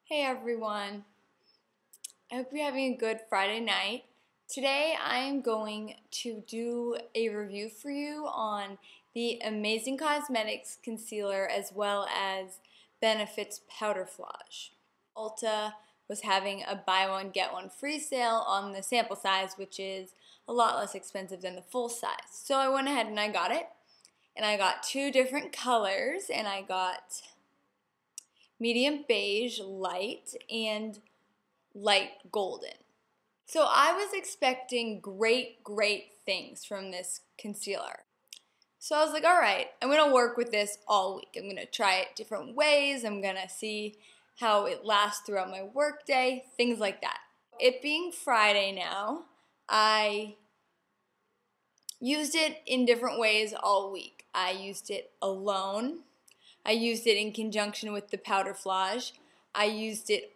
Hey everyone, I hope you're having a good Friday night. Today I am going to do a review for you on the Amazing Cosmetics Concealer as well as Benefit's Powderflage. Ulta was having a buy one get one free sale on the sample size, which is a lot less expensive than the full size. So I went ahead and I got it. And I got two different colors, and I got medium beige, light, and light golden. So I was expecting great things from this concealer. So I was like, all right, I'm going to work with this all week. I'm going to try it different ways. I'm going to see how it lasts throughout my workday, things like that. It being Friday now, I used it in different ways all week. I used it alone. I used it in conjunction with the Powderflage. I used it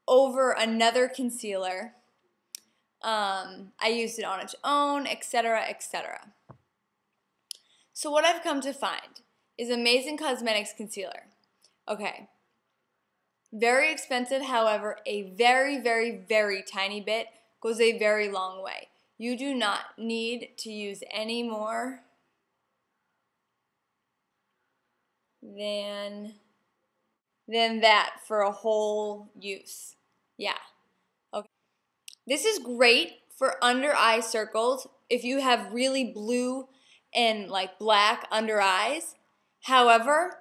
over another concealer. I used it on its own, etc., etc. So what I've come to find is Amazing Cosmetics Concealer. Okay. Very expensive, however, a very tiny bit goes a very long way. You do not need to use any more than that for a whole use. Yeah. Okay. This is great for under eye circles if you have really blue and like black under eyes. However,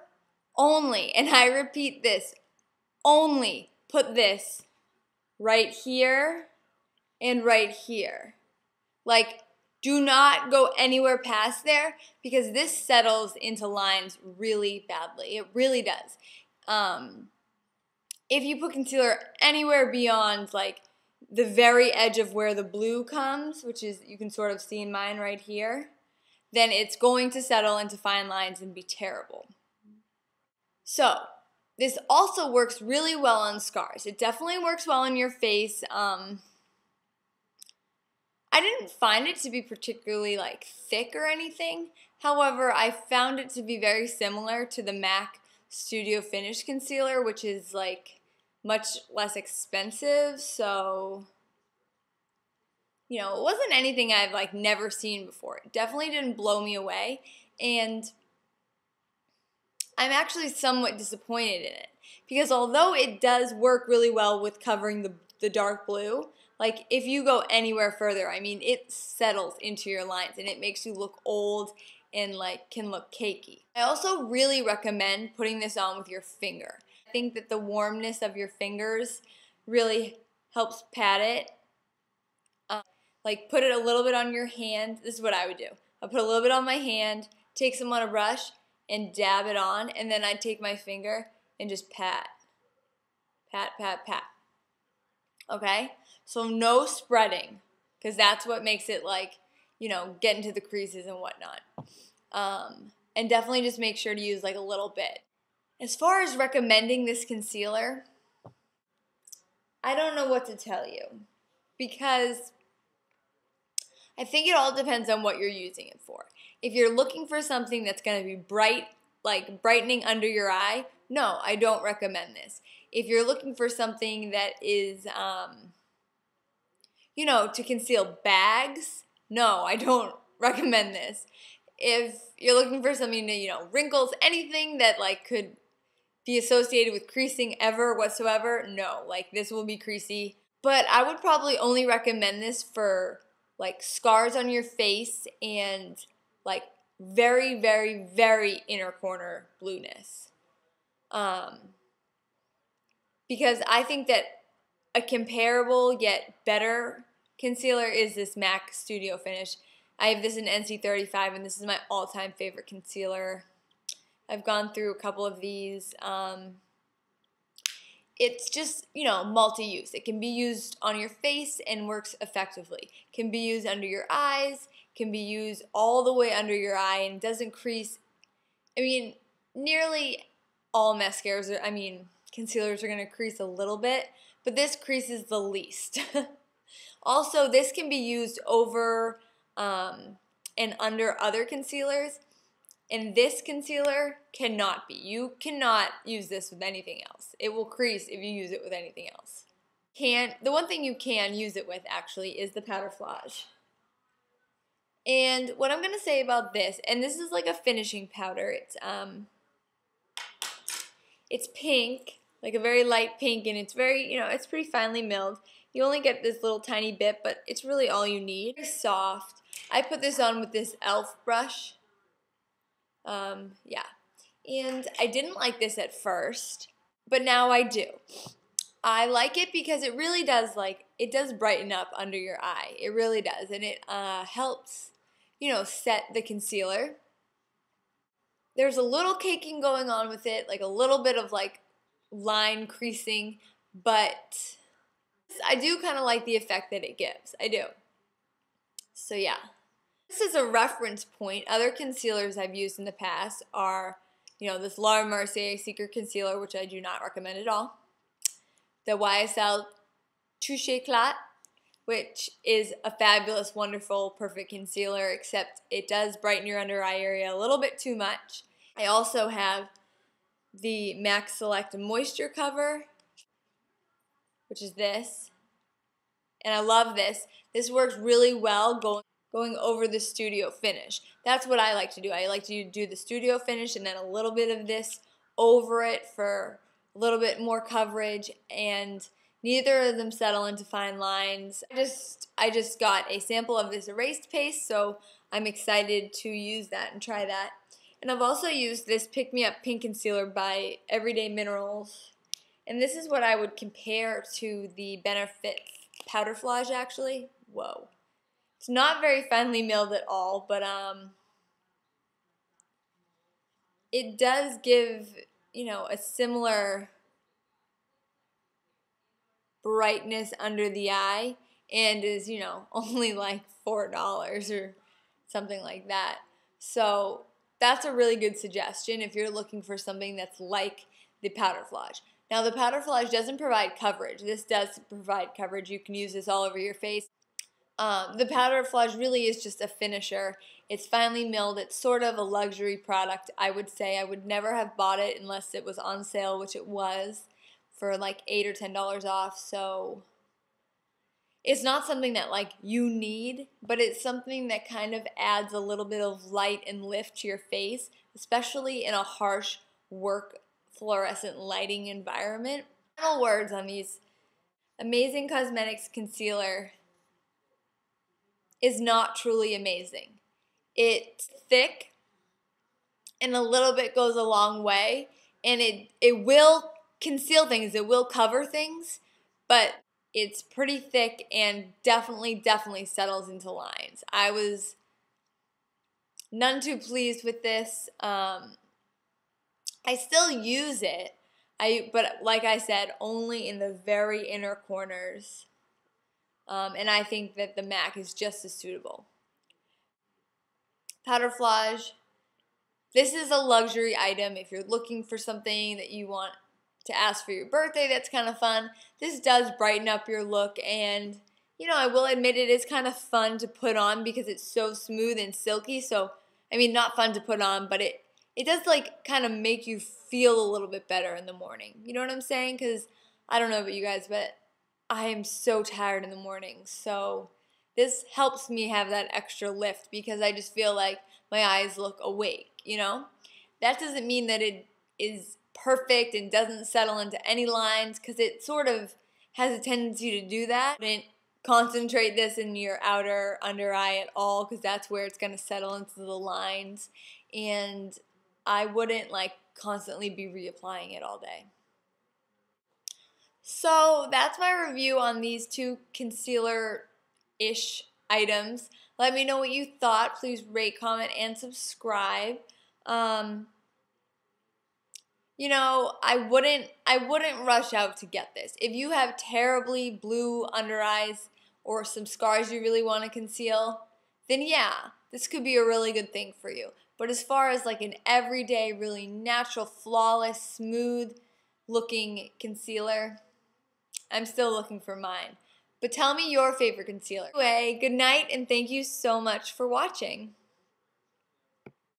only, and I repeat this, only put this right here and right here. Like, do not go anywhere past there because this settles into lines really badly. It really does. If you put concealer anywhere beyond like the very edge of where the blue comes, which is, you can sort of see in mine right here, then it's going to settle into fine lines and be terrible. So, this also works really well on scars. It definitely works well on your face. I didn't find it to be particularly like thick or anything. However, I found it to be very similar to the MAC Studio Finish Concealer, which is like much less expensive. So, you know, it wasn't anything I've like never seen before. It definitely didn't blow me away. And I'm actually somewhat disappointed in it because although it does work really well with covering the dark blue, like if you go anywhere further, I mean, it settles into your lines and it makes you look old and like can look cakey. I also really recommend putting this on with your finger. I think that the warmness of your fingers really helps pat it. Like put it a little bit on your hand. This is what I would do. I put a little bit on my hand, take some on a brush, and dab it on, and then I'd take my finger and just pat. Pat, pat, pat. Okay? So no spreading, because that's what makes it like, you know, get into the creases and whatnot. And definitely just make sure to use like a little bit. As far as recommending this concealer, I don't know what to tell you, because I think it all depends on what you're using it for. If you're looking for something that's going to be bright, like brightening under your eye, no, I don't recommend this. If you're looking for something that is, you know, to conceal bags, no, I don't recommend this. If you're looking for something to, you know, wrinkles, anything that like could be associated with creasing ever whatsoever, no, like this will be creasy. But I would probably only recommend this for like scars on your face and like very inner corner blueness. Because I think that a comparable yet better concealer is this MAC Studio Finish. I have this in NC35 and this is my all-time favorite concealer. I've gone through a couple of these. It's just, you know, multi-use. It can be used on your face and works effectively. It can be used under your eyes, can be used all the way under your eye and doesn't crease. I mean, nearly all mascaras, concealers are going to crease a little bit, but this creases the least. Also, this can be used over and under other concealers. And this concealer cannot be. You cannot use this with anything else. It will crease if you use it with anything else. The one thing you can use it with actually is the Powderflage. And what I'm going to say about this, and this is like a finishing powder, it's pink, like a very light pink, and it's very, it's pretty finely milled. You only get this little tiny bit, but it's really all you need. Very soft. I put this on with this e.l.f. brush. Yeah. And I didn't like this at first, but now I do. I like it because it really does, it does brighten up under your eye. It really does. And it helps, set the concealer. There's a little caking going on with it, like a little bit of line creasing, but I do kind of like the effect that it gives. I do. So yeah. This is a reference point. Other concealers I've used in the past are, this Laura Mercier Secret Concealer, which I do not recommend at all. The YSL Touche Éclat, which is a fabulous, wonderful, perfect concealer, except it does brighten your under eye area a little bit too much. I also have the MAC Select Moisture Cover, which is this. And I love this. This works really well going over the studio finish. That's what I like to do. I like to do the studio finish and then a little bit of this over it for a little bit more coverage, and neither of them settle into fine lines. I just got a sample of this erased paste, so I'm excited to use that and try that. And I've also used this Pick Me Up Pink Concealer by Everyday Minerals. And this is what I would compare to the Benefit Powderflage, actually. Whoa. It's not very finely milled at all, but it does give, a similar brightness under the eye, and is, only like $4 or something like that. So that's a really good suggestion if you're looking for something that's like the Powderflage. Now, the Powderflage doesn't provide coverage. This does provide coverage. You can use this all over your face. The Powderflage really is just a finisher. It's finely milled. It's sort of a luxury product, I would say. I would never have bought it unless it was on sale, which it was, for like $8 or $10 off. So it's not something that you need, but it's something that kind of adds a little bit of light and lift to your face, especially in a harsh work fluorescent lighting environment. Final words on these. Amazing Cosmetics concealer is not truly amazing. It's thick, and a little bit goes a long way, and it will conceal things, it will cover things, but it's pretty thick and definitely settles into lines. I was none too pleased with this. I still use it, but like I said, only in the very inner corners. And I think that the MAC is just as suitable. Powderflage. This is a luxury item if you're looking for something that you want to ask for your birthday that's kind of fun. This does brighten up your look, and I will admit it is kind of fun to put on because it's so smooth and silky. So, I mean, not fun to put on, but it does kind of make you feel a little bit better in the morning. You know what I'm saying? Because I don't know about you guys, but I am so tired in the morning. So this helps me have that extra lift because I just feel like my eyes look awake, That doesn't mean that it is perfect and doesn't settle into any lines, because it sort of has a tendency to do that. Don't concentrate this in your outer under eye at all, because that's where it's going to settle into the lines. And I wouldn't constantly be reapplying it all day. So that's my review on these two concealer-ish items. Let me know what you thought. Please rate, comment, and subscribe. I wouldn't rush out to get this. If you have terribly blue under eyes or some scars you really want to conceal, then yeah, this could be a really good thing for you. But as far as an everyday, really natural, flawless, smooth looking concealer, I'm still looking for mine. But tell me your favorite concealer. Anyway, good night, and thank you so much for watching.